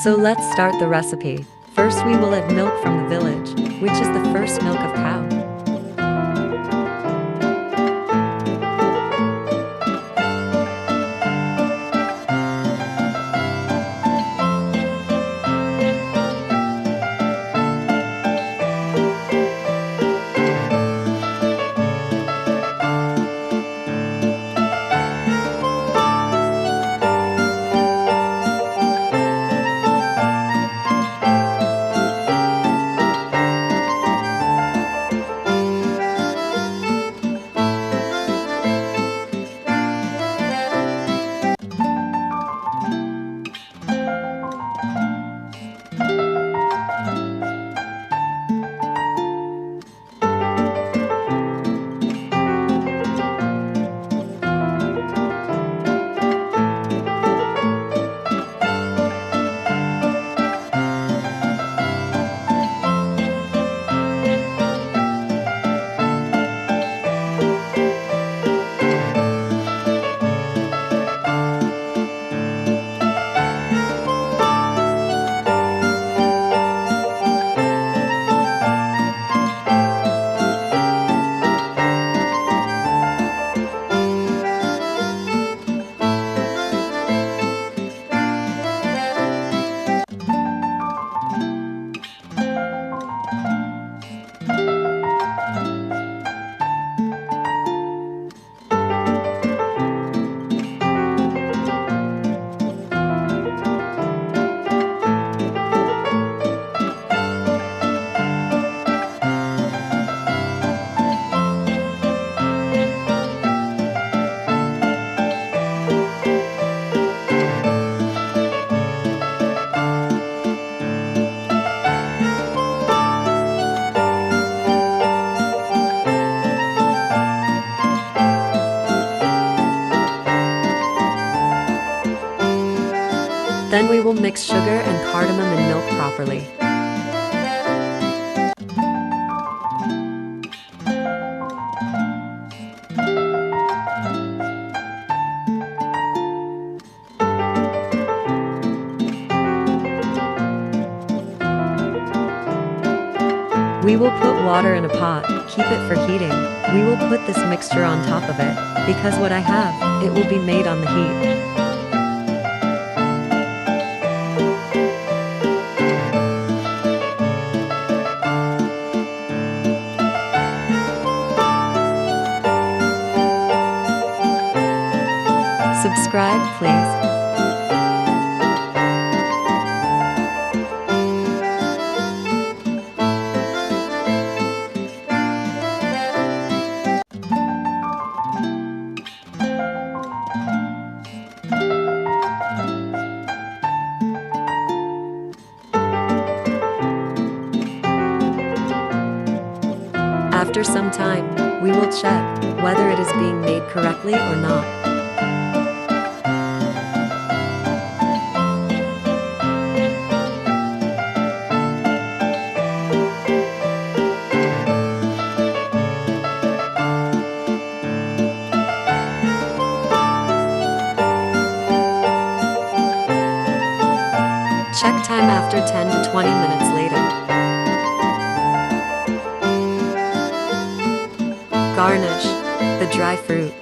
So let's start the recipe. First we will add milk from the village, which is the first milk of cow. Then we will mix sugar and cardamom and milk properly. We will put water in a pot, keep it for heating. We will put this mixture on top of it, because what I have, it will be made on the heat. Subscribe, please. After some time, we will check whether it is being made correctly or not. Check time after 10 to 20 minutes later. Garnish the dry fruit.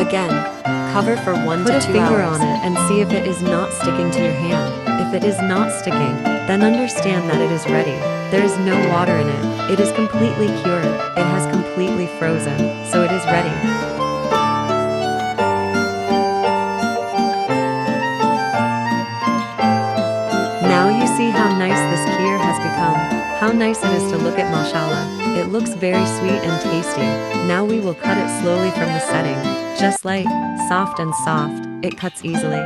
Again, cover for 1 Put to a 2 finger hours. on it and see if it is not sticking to your hand. If it is not sticking, then understand that it is ready. There is no water in it. It is completely cured. It has completely frozen, so it is ready. Now you see how nice this kheer has become. How nice it is to look at, mashallah. It looks very sweet and tasty. Now we will cut it slowly from the setting. Just light, soft and soft, it cuts easily.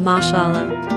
Mashallah,